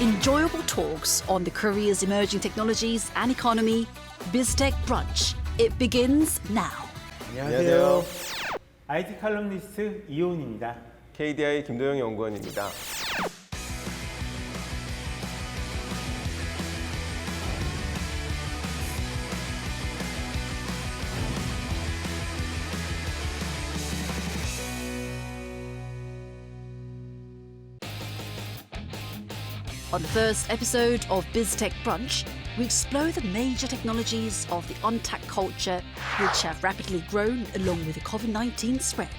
Enjoyable talks on the Korea's emerging technologies and economy. BizTech Brunch. It begins now. 안녕하세요. IT 칼럼니스트 이호은입니다. KDI 김도영 연구원입니다. On the first episode of BizTech Brunch, we explore the major technologies of the on-tech culture which have rapidly grown along with the COVID-19 spread.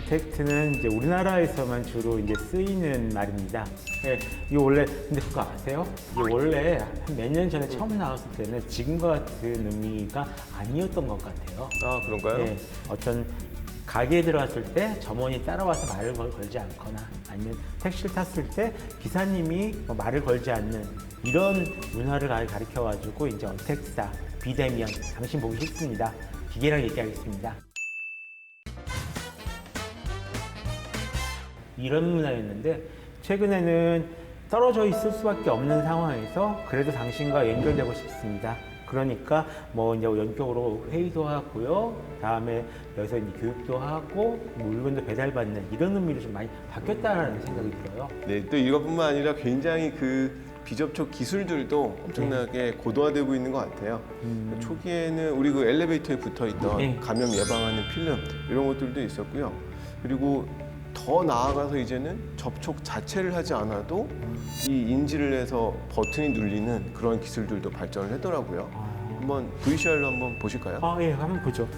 텍트는 이제 우리나라에서만 주로 이제 쓰이는 말입니다. 예, 이거 원래 근데 그거 아세요? 이게 원래 한 몇 년 전에 처음 나왔을 때는 지금과 같은 의미가 아니었던 것 같아요. 아, 그런가요? 예, 어떤 가게에 들어갔을 때 점원이 따라와서 말을 걸지 않거나 아니면 택시를 탔을 때 기사님이 말을 걸지 않는 이런 문화를 가리켜가지고 이제 언택사, 비대면, 당신 보기 싫습니다. 기계랑 얘기하겠습니다. 이런 문화였는데 최근에는 떨어져 있을 수밖에 없는 상황에서 그래도 당신과 연결되고 싶습니다. 그러니까 뭐 이제 연격으로 회의도 하고요. 다음에 여기서 이제 교육도 하고 물건도 배달받는 이런 의미로 좀 많이 바뀌었다는 생각이 들어요. 네, 또 이것뿐만 아니라 굉장히 그 비접촉 기술들도 엄청나게 고도화되고 있는 것 같아요. 초기에는 우리 그 엘리베이터에 붙어 있던 감염 예방하는 필름 이런 것들도 있었고요. 그리고 더 나아가서 이제는 접촉 자체를 하지 않아도 이 인지를 해서 버튼이 눌리는 그런 기술들도 발전을 하더라고요. 한번 VCR로 한번 보실까요? 예, 한번 보죠.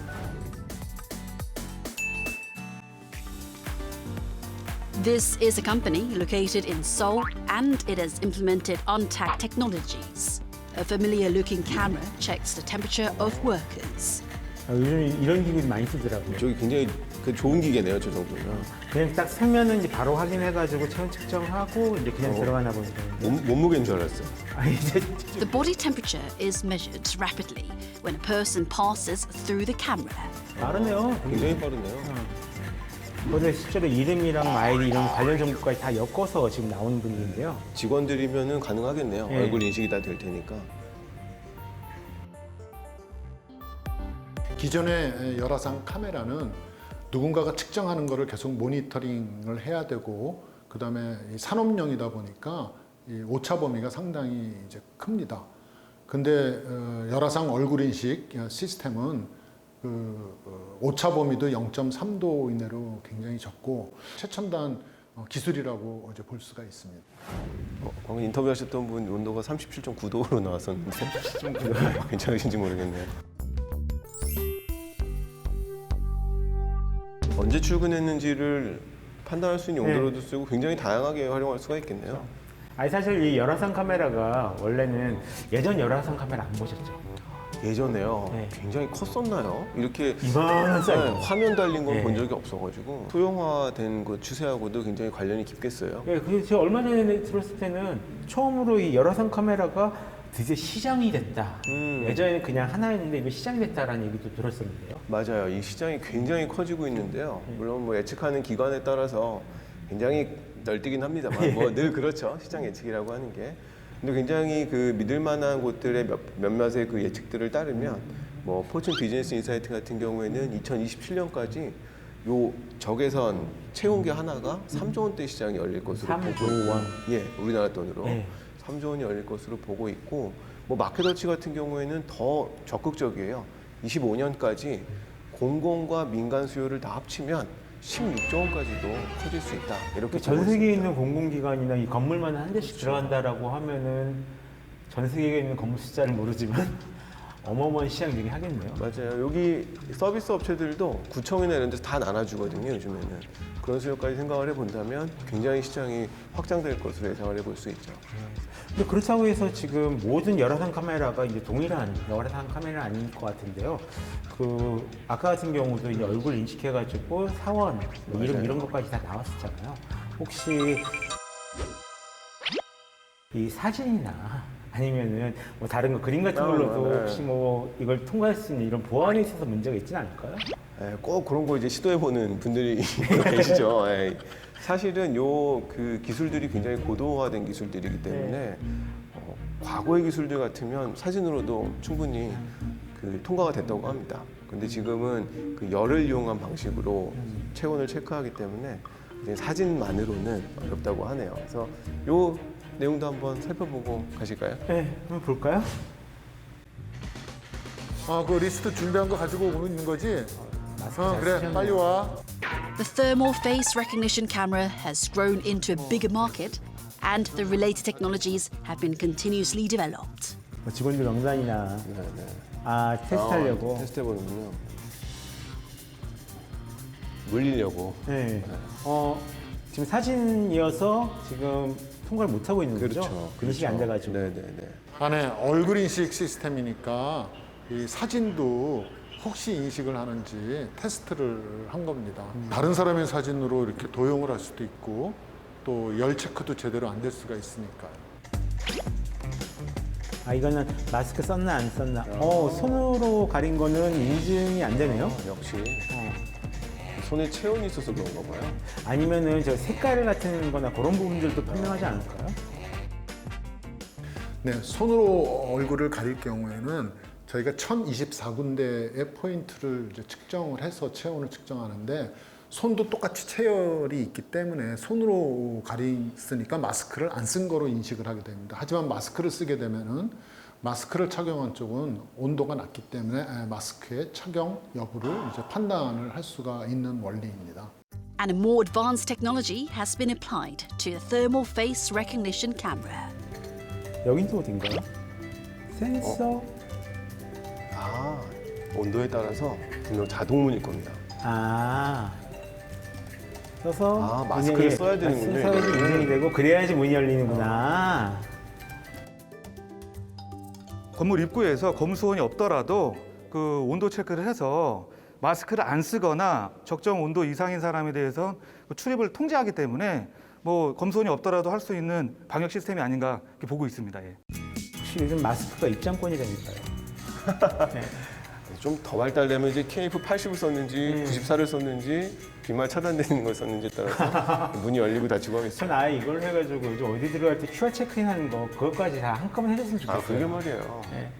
This is a company located in Seoul and it has implemented on-tech technologies. A familiar-looking camera checks the temperature of workers. 요즘 이런 기구 많이 쓰더라고요. 저기 굉장히 그 좋은 기계네요, 저 정도면. 그냥 딱 세면은 이제 바로 확인해가지고 체온 측정하고 이제 그냥 들어가나 보네요. 몸무게인 줄 알았어요. 이제 The body temperature is measured rapidly when a person passes through the camera. 빠르네요. 굉장히 빠르네요. 근데 실제로 이름이랑 아이디 이런 관련 정보까지 다 엮어서 지금 나오는 분인데요. 직원들이면은 가능하겠네요. 네. 얼굴 인식이 다 될 테니까. 기존의 열화상 카메라는 누군가가 측정하는 것을 계속 모니터링을 해야 되고 그다음에 산업용이다 보니까 이 오차 범위가 상당히 이제 큽니다. 근데 열화상 얼굴 인식 시스템은 그 오차 범위도 0.3도 이내로 굉장히 적고 최첨단 기술이라고 이제 볼 수가 있습니다. 방금 인터뷰하셨던 분 온도가 37.9도로 나왔었는데 37.9도 괜찮으신지 모르겠네요. 언제 출근했는지를 판단할 수 있는 용도로도 쓰고 굉장히 다양하게 활용할 수가 있겠네요. 사실 이 열화상 카메라가 원래는 예전 열화상 카메라 안 보셨죠? 예전에요. 네. 굉장히 컸었나요? 이렇게 이만한 사이즈. 화면 달린 건 네. 본 적이 없어가지고 소형화된 그 추세하고도 굉장히 관련이 깊겠어요. 예, 그래서 제가 얼마 전에 들었을 때는 처음으로 이 열화상 카메라가 드디어 시장이 됐다. 예전에는 그냥 하나였는데 이거 시장이 됐다라는 얘기도 들었었는데요. 맞아요. 이 시장이 굉장히 커지고 있는데요. 물론 뭐 예측하는 기관에 따라서 굉장히 널뛰긴 합니다만 뭐 늘 그렇죠. 시장 예측이라고 하는 게. 근데 굉장히 그 믿을 만한 곳들의 몇몇의 그 예측들을 따르면 뭐 포춘 비즈니스 인사이트 같은 경우에는 2027년까지 요 적외선 채운 게 하나가 3조 원대 시장이 열릴 것으로 3조 원. 예, 우리나라 돈으로 네. 3조 원이 열릴 것으로 보고 있고 뭐 마켓워치 같은 경우에는 더 적극적이에요. 25년까지 공공과 민간 수요를 다 합치면 16조 원까지도 커질 수 있다. 이렇게 전 보고 세계에 있습니다. 있는 공공기관이나 이 건물만 한 대씩 들어간다라고 하면은 전 세계에 있는 건물 숫자를 모르지만 어마어마한 시장이긴 하겠네요. 맞아요. 여기 서비스 업체들도 구청이나 이런 데서 다 나눠주거든요, 요즘에는. 그런 수요까지 생각을 해본다면 굉장히 시장이 확장될 것으로 예상을 해볼 수 있죠. 근데 그렇다고 해서 지금 모든 열화상 카메라가 이제 동일한 열화상 카메라는 아닐 것 같은데요. 그 아까 같은 경우도 이제 얼굴 인식해가지고 사원, 뭐 이름 이런 것까지 다 나왔었잖아요. 혹시 이 사진이나 아니면은 뭐 다른 거 그림 같은 걸로도 네. 혹시 뭐 이걸 통과할 수 있는 이런 보안에 있어서 문제가 있지는 않을까요? 예, 꼭 그런 거 이제 시도해보는 분들이 계시죠. 예. 사실은 요 그 기술들이 굉장히 고도화된 기술들이기 때문에 과거의 기술들 같으면 사진으로도 충분히 그 통과가 됐다고 합니다. 근데 지금은 그 열을 이용한 방식으로 체온을 체크하기 때문에 이제 사진만으로는 어렵다고 하네요. 그래서 요 내용도 한번 살펴보고 가실까요? 네, 한번 볼까요? 아, 그 리스트 준비한 거 가지고 오고 있는 거지? 그래, 쓰셨네요. 빨리 와. The thermal face recognition camera has grown into a bigger market, and the related technologies have been continuously developed. 뭐 직원들 명단이나 테스트하려고. 테스트해보는군요. 물리려고. 네. 지금 사진이어서 지금 통과를 못 하고 있는 거죠? 인식이 안 돼가지고. 네네네. 안에 얼굴 인식 시스템이니까 이 사진도 혹시 인식을 하는지 테스트를 한 겁니다. 다른 사람의 사진으로 이렇게 도용을 할 수도 있고 또 열 체크도 제대로 안 될 수가 있으니까요. 이거는 마스크 썼나 안 썼나. 손으로 가린 거는 인증이 안 되네요. 역시 손에 체온이 있어서 그런가 봐요. 아니면은 저 색깔 같은 거나 그런 부분들도 판명하지 않을까요? 네, 손으로 얼굴을 가릴 경우에는 저희가 1024군데의 포인트를 이제 측정을 해서 체온을 측정하는데 손도 똑같이 체열이 있기 때문에 손으로 가리으니까 마스크를 안 쓴 거로 인식을 하게 됩니다. 하지만 마스크를 쓰게 되면은 마스크를 착용한 쪽은 온도가 낮기 때문에 마스크의 착용 여부를 이제 판단을 할 수가 있는 원리입니다. And a more advanced technology has been applied to the thermal face recognition camera. 여긴 또 어딘가요? 센서? 온도에 따라서 분명 자동문일 겁니다. 써서 마스크를 문이- 써야 되는군요, 써야지 이거는. 인증이 되고 그래야지 문이 열리는구나. 건물 입구에서 검수원이 없더라도 그 온도 체크를 해서 마스크를 안 쓰거나 적정 온도 이상인 사람에 대해서 그 출입을 통제하기 때문에 뭐 검수원이 없더라도 할 수 있는 방역 시스템이 아닌가 이렇게 보고 있습니다. 예. 혹시 요즘 마스크가 입장권이라니까요? 좀 더 발달되면 이제 KF80을 썼는지 94를 썼는지 비말 차단되는 걸 썼는지에 따라서 문이 열리고 닫히고 하겠어요. 전 아예 이걸 해가지고 요즘 어디 들어갈 때 QR 체크인하는 거 그것까지 다 한꺼번에 해줬으면 좋겠어요. 그게 말이에요. 네.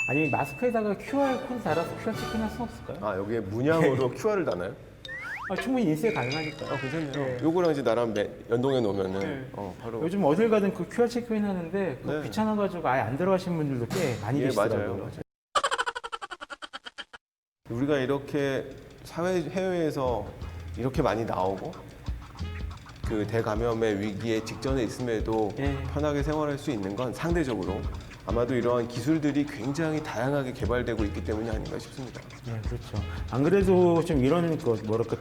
아니 마스크에다가 QR 코드 달아서 QR 체크인할 수 없을까요? 여기에 문양으로 QR을 다나요? 충분히 인쇄 가능하니까요. 괜찮네요. 네. 요거랑 이제 나랑 연동해 놓으면은 네. 바로 요즘 어딜 가든 그 QR 체크인 하는데 그거 네. 귀찮아가지고 아예 안 들어가신 분들도 꽤 많이 계시더라고요. 맞아요. 우리가 이렇게 해외에서 이렇게 많이 나오고 그 대감염의 위기에 직전에 있음에도 편하게 생활할 수 있는 건 상대적으로 아마도 이러한 기술들이 굉장히 다양하게 개발되고 있기 때문이 아닌가 싶습니다. 네, 그렇죠. 안 그래도 좀 이런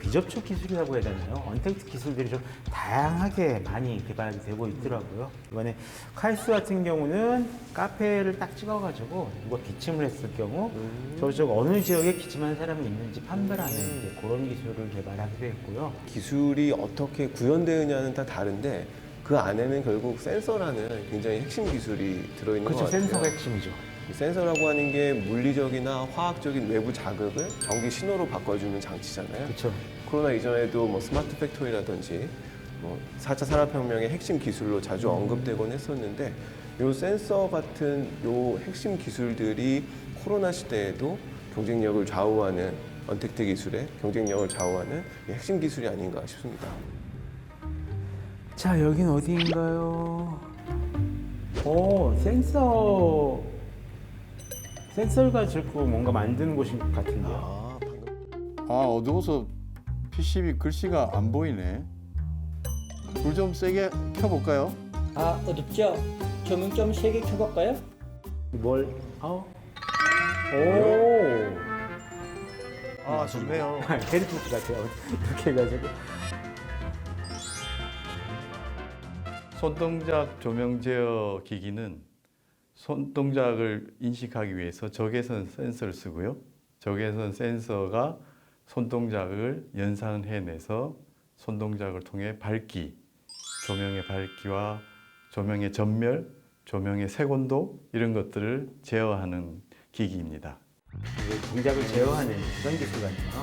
비접촉 기술이라고 해야 되나요? 언택트 기술들이 좀 다양하게 많이 개발이 되고 있더라고요. 이번에 카이스 같은 경우는 카페를 딱 찍어가지고 누가 기침을 했을 경우 저쪽 어느 지역에 기침한 사람이 있는지 판별하는 이제 그런 기술을 개발하기도 했고요. 기술이 어떻게 구현되느냐는 다 다른데 그 안에는 결국 센서라는 굉장히 핵심 기술이 들어있는 것 그렇죠. 같아요. 센서가 핵심이죠. 이 센서라고 하는 게 물리적이나 화학적인 외부 자극을 전기 신호로 바꿔주는 장치잖아요. 그렇죠. 코로나 이전에도 뭐 스마트 팩토리라든지 4차 산업혁명의 핵심 기술로 자주 언급되곤 했었는데 이 센서 같은 이 핵심 기술들이 코로나 시대에도 경쟁력을 좌우하는 언택트 기술의 경쟁력을 좌우하는 핵심 기술이 아닌가 싶습니다. 자, 여긴 어디인가요? 센서를 가지고 뭔가 만드는 곳인 것 같은데요. 방금 어두워서 PCB 글씨가 안 보이네. 불 좀 세게 켜볼까요? 어둡죠? 조명 좀 세게 켜볼까요? 좋네요. 해리포트 같아요. 이렇게 해가지고. 손동작 조명 제어 기기는 손동작을 인식하기 위해서 적외선 센서를 쓰고요. 적외선 센서가 손동작을 연산해내서 손동작을 통해 밝기, 조명의 밝기와 조명의 전멸, 조명의 색온도 이런 것들을 제어하는 기기입니다. 동작을 제어하는 그런 기술 같아요.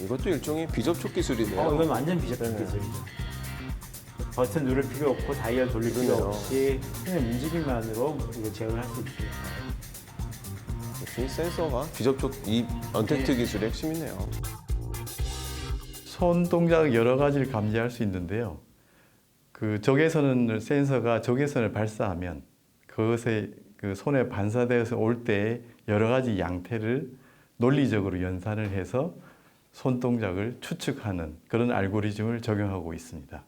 이것도 일종의 비접촉 기술이네요. 이건 완전 비접촉 기술이죠. 버튼 누를 필요 없고 다이얼 돌릴 필요 그러네요. 없이 그냥 움직임만으로 이거 제어를 할 수 있습니다. 역시 센서가 비접촉 이 언택트 기술의 핵심이네요. 손 동작 여러 가지를 감지할 수 있는데요. 그 적외선을 센서가 적외선을 발사하면 그것에 그 손에 반사되어서 올 때 여러 가지 양태를 논리적으로 연산을 해서 손 동작을 추측하는 그런 알고리즘을 적용하고 있습니다.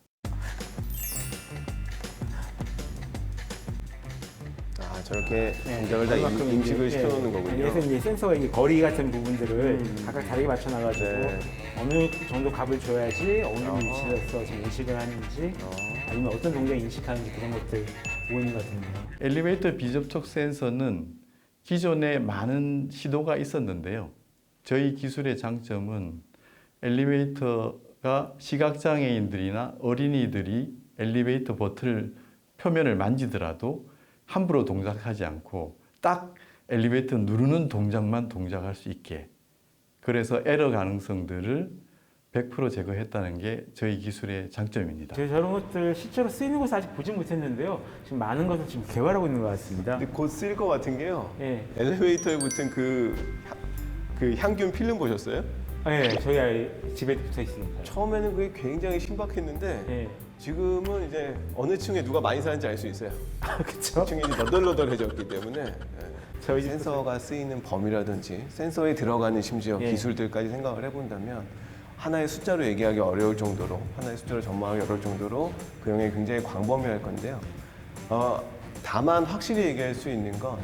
저렇게 동작을 다 인식을 시켜놓는 거군요. 그래서 이제 센서가 이게 거리 같은 부분들을 각각 다르게 맞춰놔가지고 네. 어느 정도 값을 줘야지 어느 정도 위치에서 지금 인식을 하는지 아니면 어떤 동작을 인식하는지 그런 것들 보고 있는 것 같은데요. 엘리베이터 비접촉 센서는 기존에 많은 시도가 있었는데요. 저희 기술의 장점은 엘리베이터가 시각장애인들이나 어린이들이 엘리베이터 버튼을 표면을 만지더라도 함부로 동작하지 않고 딱 엘리베이터 누르는 동작만 동작할 수 있게, 그래서 에러 가능성들을 100% 제거했다는 게 저희 기술의 장점입니다. 제가 저런 것들 실제로 쓰이는 것을 아직 보진 못했는데요. 지금 많은 것을 지금 개발하고 있는 것 같습니다. 근데 곧 쓰일 것 같은 게요. 예. 엘리베이터에 붙은 그 향균 필름 보셨어요? 네, 저희 아이 집에 붙어 있으니까. 처음에는 그게 굉장히 신박했는데 예. 지금은 이제 어느 층에 누가 많이 사는지 알 수 있어요. 그렇죠? 층이 너덜너덜해졌기 때문에 저희 집 센서가 쓰이는 범위라든지 센서에 들어가는 심지어 예. 기술들까지 생각을 해본다면 하나의 숫자로 얘기하기 어려울 정도로, 하나의 숫자로 전망하기 어려울 정도로 그 영역이 굉장히 광범위할 건데요. 다만 확실히 얘기할 수 있는 건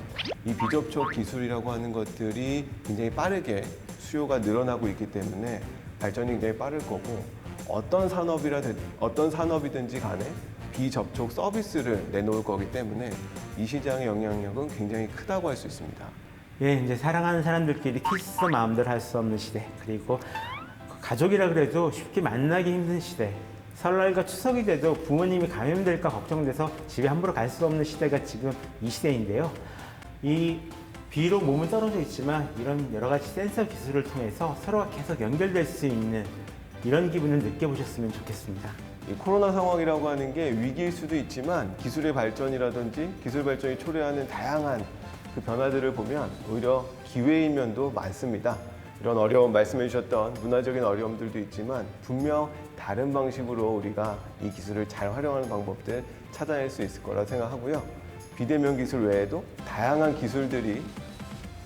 이 비접촉 기술이라고 하는 것들이 굉장히 빠르게 수요가 늘어나고 있기 때문에 발전이 굉장히 빠를 거고, 어떤 산업이든지 간에 비접촉 서비스를 내놓을 거기 때문에 이 시장의 영향력은 굉장히 크다고 할 수 있습니다. 예, 이제 사랑하는 사람들끼리 키스 마음대로 할 수 없는 시대, 그리고 가족이라 그래도 쉽게 만나기 힘든 시대, 설날과 추석이 돼도 부모님이 감염될까 걱정돼서 집에 함부로 갈 수 없는 시대가 지금 이 시대인데요. 이 비록 몸은 떨어져 있지만 이런 여러 가지 센서 기술을 통해서 서로가 계속 연결될 수 있는 이런 기분을 느껴보셨으면 좋겠습니다. 이 코로나 상황이라고 하는 게 위기일 수도 있지만 기술의 발전이라든지 기술 발전이 초래하는 다양한 그 변화들을 보면 오히려 기회인 면도 많습니다. 이런 어려움 말씀해 주셨던 문화적인 어려움들도 있지만 분명 다른 방식으로 우리가 이 기술을 잘 활용하는 방법들 찾아낼 수 있을 거라 생각하고요. 비대면 기술 외에도 다양한 기술들이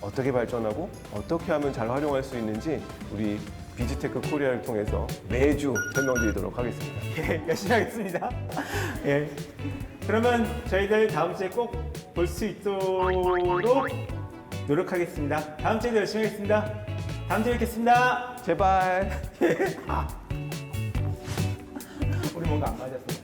어떻게 발전하고 어떻게 하면 잘 활용할 수 있는지 우리 비즈테크 코리아를 통해서 매주 설명드리도록 하겠습니다. 예, 열심히 하겠습니다. 예. 그러면 저희들 다음 주에 꼭 볼 수 있도록 노력하겠습니다. 다음 주에도 열심히 하겠습니다. 다음 주에 뵙겠습니다. 제발. 우리 뭔가 안 맞았어.